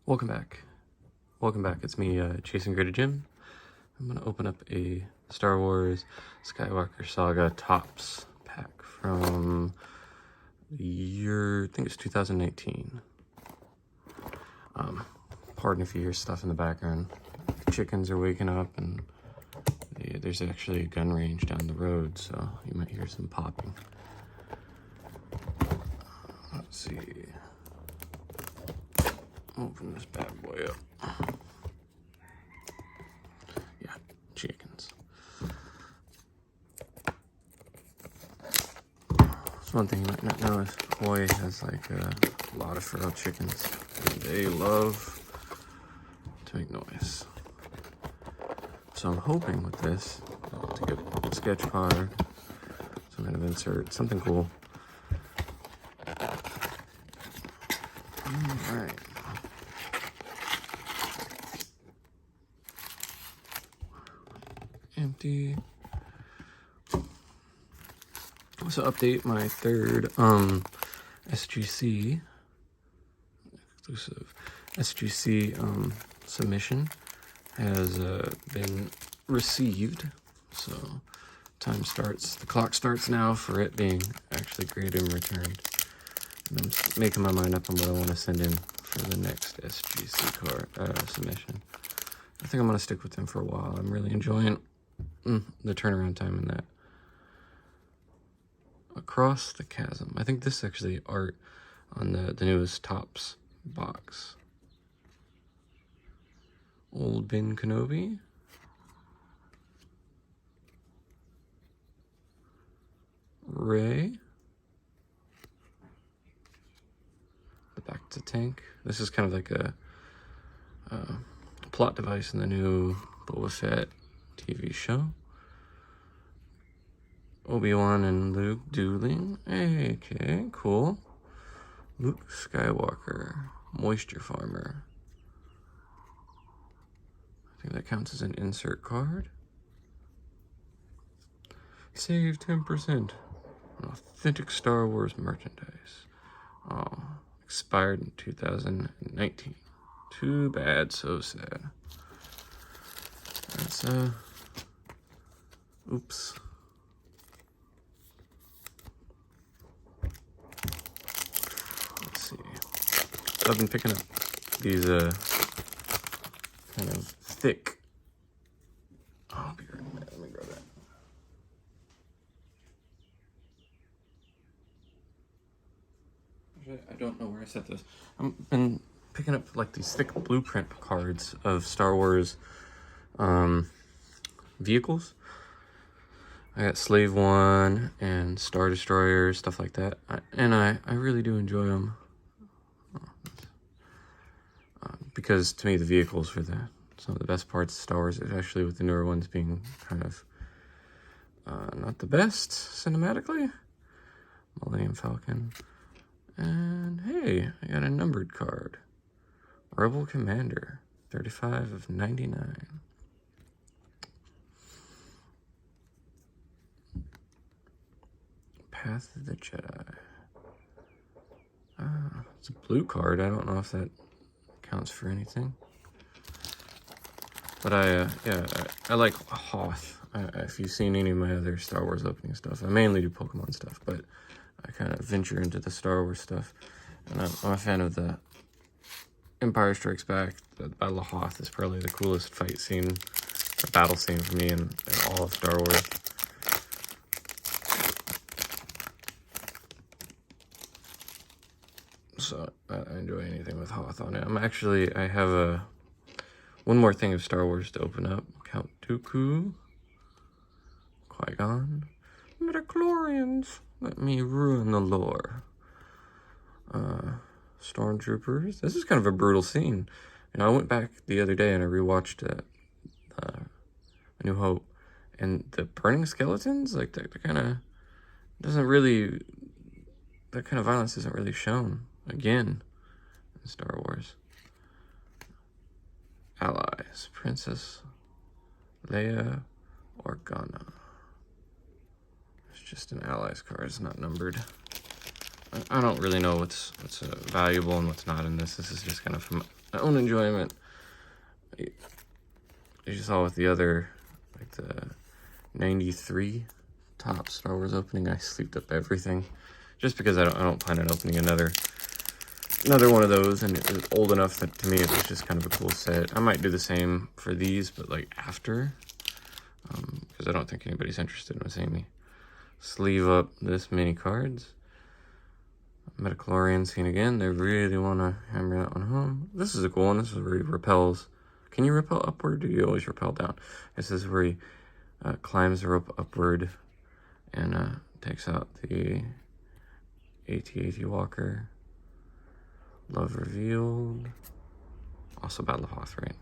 Welcome back. Welcome back. It's me, Chasing Graded Jim. I'm gonna open up a Star Wars Skywalker Saga Tops pack from the year, I think it's 2019. Pardon if you hear stuff in the background. Chickens are waking up, and there's actually a gun range down the road, so you might hear some popping. Let's see. Open this bad boy up. Yeah, chickens. So one thing you might not know is Hawaii has like a lot of feral chickens, and they love to make noise. So I'm hoping with this to get a sketch card, some kind of insert, something cool. All right. Empty. So update my third SGC exclusive SGC submission has been received. So time starts, the clock starts now for it being actually graded and returned. And I'm making my mind up on what I want to send in for the next SGC card submission. I think I'm going to stick with them for a while. I'm really enjoying the turnaround time in that. Across the Chasm. I think this is actually art on the newest Tops box. Old Ben Kenobi. Rey. The back to tank. This is kind of like a plot device in the new Boba Fett TV show. Obi-Wan and Luke dueling. Hey, okay, cool. Luke Skywalker, moisture farmer. I think that counts as an insert card. Save 10% on authentic Star Wars merchandise. Oh, expired in 2019. Too bad, so sad. That's oops. Let's see. So I've been picking up these kind of thick. Oh, I'll be right back. Let me grab that. I don't know where I set this. I've been picking up like these thick blueprint cards of Star Wars vehicles. I got Slave One and Star Destroyers, stuff like that. I really do enjoy them. Because to me, the vehicles were some of the best parts of Star Wars, especially with the newer ones being kind of not the best cinematically. Millennium Falcon. And hey, I got a numbered card. Rebel Commander, 35 of 99. Path of the Jedi. It's a blue card. I don't know if that counts for anything. But I like Hoth. If you've seen any of my other Star Wars opening stuff, I mainly do Pokemon stuff, but I kind of venture into the Star Wars stuff. And I'm a fan of the Empire Strikes Back. The Battle of Hoth is probably the coolest fight scene, or battle scene for me in all of Star Wars. So I enjoy anything with Hoth on it. I have one more thing of Star Wars to open up. Count Dooku, Qui-Gon, midichlorians. Let me ruin the lore. Stormtroopers. This is kind of a brutal scene. I went back the other day and I rewatched A New Hope, and the burning skeletons, like that kind of doesn't really. That kind of violence isn't really shown again in Star Wars. Allies. Princess Leia Organa. It's just an allies card. It's not numbered. I don't really know what's valuable and what's not in this. This is just kind of from my own enjoyment. As you saw with the other, like the 93 top Star Wars opening, I sleeved up everything, just because I don't plan on opening another one of those, and it was old enough that to me it was just kind of a cool set. I might do the same for these, but like after, because I don't think anybody's interested in seeing me sleeve up this many cards. Metachlorian scene again. They really want to hammer that one home. This is a cool one. This is where he repels. Can you repel upward, or do you always repel down? This is where he climbs the rope upward and takes out the AT-AT Walker. Love Revealed. Also Battle of Hoth, right?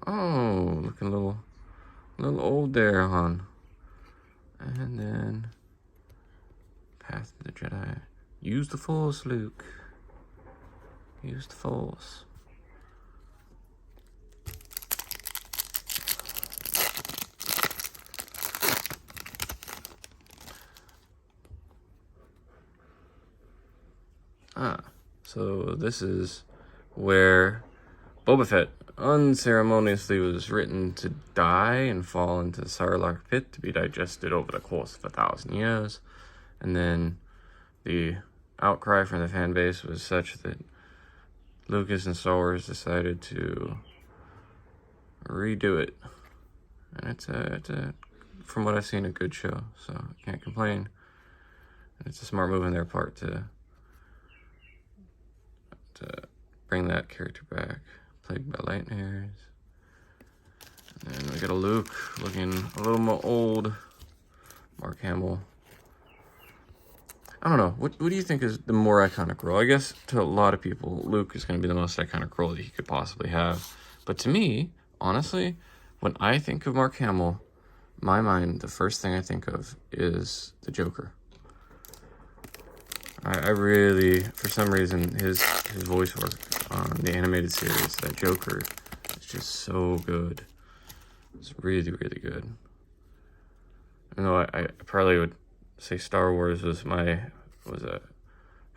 Oh, looking a little old there, hon. And then Path to the Jedi. Use the Force, Luke. Use the Force. So this is where Boba Fett unceremoniously was written to die and fall into the Sarlacc pit to be digested over the course of 1,000 years. And then the outcry from the fan base was such that Lucas and Star Wars decided to redo it. And it's a from what I've seen, a good show, so I can't complain. And it's a smart move on their part to bring that character back. Plagued by Light Hairs. And then we got a Luke looking a little more old. Mark Hamill. I don't know. What do you think is the more iconic role? I guess to a lot of people, Luke is going to be the most iconic role that he could possibly have. But to me, honestly, when I think of Mark Hamill, my mind, the first thing I think of is the Joker. I really, for some reason, his voice work on the animated series, that Joker, is just so good. It's really, really good. Even though I probably would say Star Wars had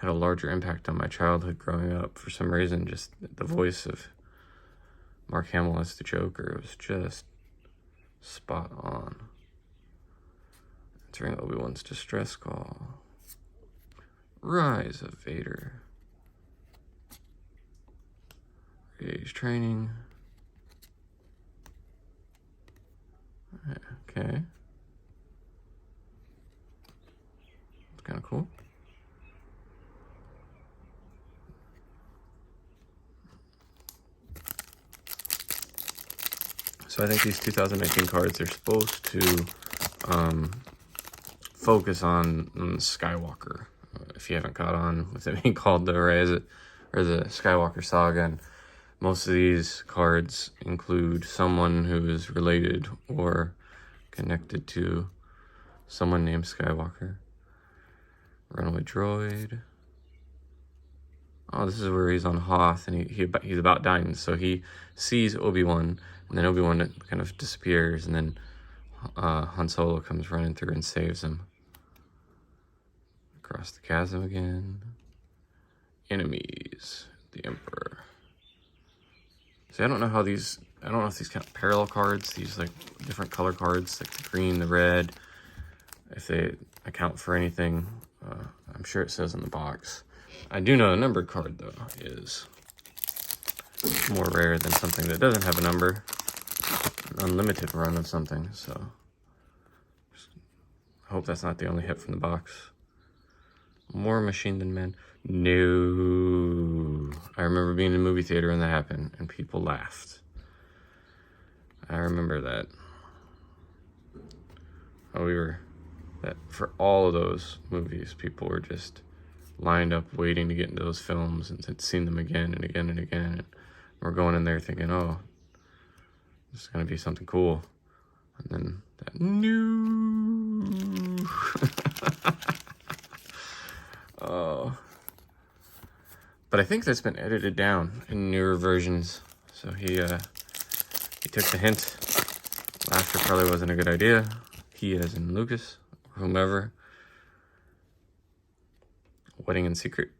a larger impact on my childhood growing up. For some reason, just the voice of Mark Hamill as the Joker was just spot on. Answering Obi-Wan's distress call. Rise of Vader. Age training. Okay. It's kind of cool. So I think these 2019 cards are supposed to focus on Skywalker. If you haven't caught on with it being called the Skywalker Saga, and most of these cards include someone who is related or connected to someone named Skywalker. Runaway Droid. Oh, this is where he's on Hoth, and he's about dying. So he sees Obi-Wan, and then Obi-Wan kind of disappears, and then Han Solo comes running through and saves him. Across the chasm again. Enemies. The Emperor. See, I don't know if these kind of parallel cards, these like different color cards, like the green, the red, if they account for anything. I'm sure it says in the box. I do know a numbered card, though, is more rare than something that doesn't have a number. An unlimited run of something, so I hope that's not the only hit from the box. More Machine Than Men. No. I remember being in a movie theater when that happened, and people laughed. I remember that. For all of those movies, people were just lined up waiting to get into those films and had seen them again and again and again. And we're going in there thinking, oh, this is going to be something cool. And then that, no. Oh. But I think that's been edited down in newer versions. So he took the hint. Laughter probably wasn't a good idea. He as in Lucas, or whomever. Wedding in Secret.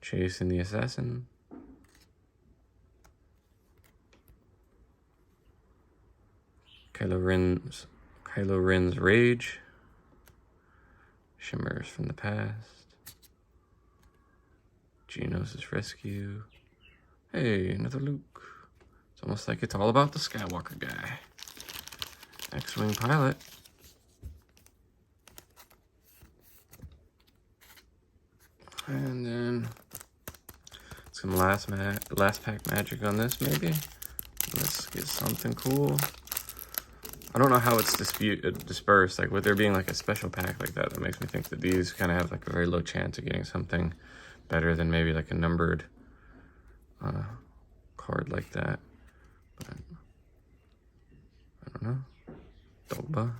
Chasing the Assassin. Kylo Ren's Rage. Shimmers from the Past. Geonosis Rescue. Hey, another Luke. It's almost like it's all about the Skywalker guy. X-Wing Pilot. And then some last pack magic on this, maybe. Let's get something cool. I don't know how it's dispersed. Like with there being like a special pack like that, that makes me think that these kind of have like a very low chance of getting something better than maybe like a numbered card like that. But I don't know.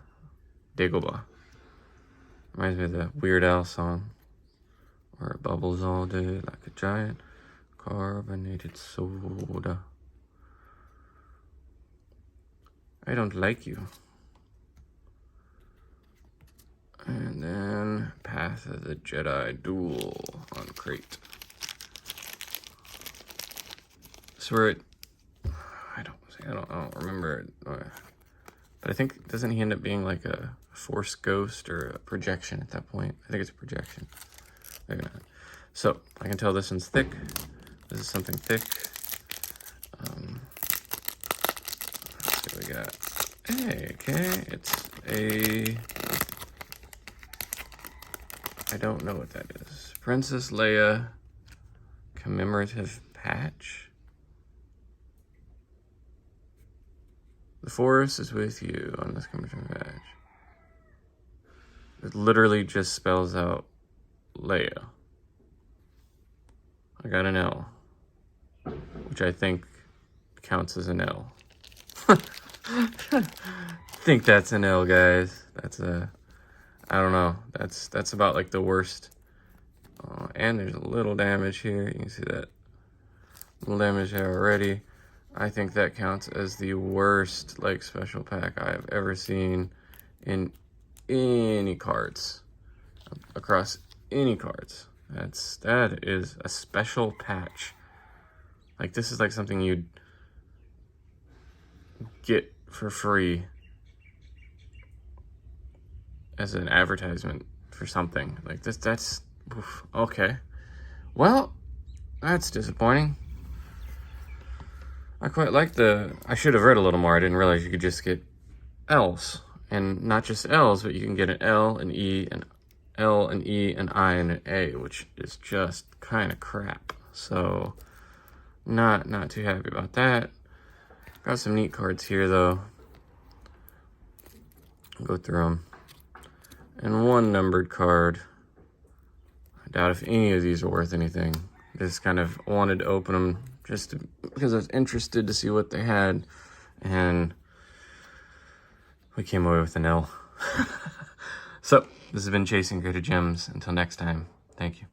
Dagobah. Reminds me of the Weird Al song. Where it bubbles all day like a giant carbonated soda. I don't like you. And then Path of the Jedi Duel on crate. So I don't remember it. But I think, doesn't he end up being like a Force Ghost or a projection at that point? I think it's a projection. Maybe not. So I can tell this one's thick. This is something thick. Let's see what we got. Hey, okay, it's a... I don't know what that is. Princess Leia commemorative patch. The Force is with you on this commemorative patch. It literally just spells out Leia. I got an L, which I think counts as an L. Think that's an L, guys. That's a, I don't know. That's about like the worst. And there's a little damage here. You can see that little damage there already. I think that counts as the worst like special pack I have ever seen in any cards, across any cards. That is a special patch. Like this is like something you'd get for free as an advertisement for something like this. That's oof, okay. Well, that's disappointing. I quite like I should have read a little more. I didn't realize you could just get L's, and not just L's, but you can get an L, an E, an L, an E, an I, and an A, which is just kind of crap. So not too happy about that. Got some neat cards here though. I'll go through them. And one numbered card. I doubt if any of these are worth anything. Just kind of wanted to open them just because I was interested to see what they had. And we came away with an L. So, this has been Chasing Graded Gems. Until next time, thank you.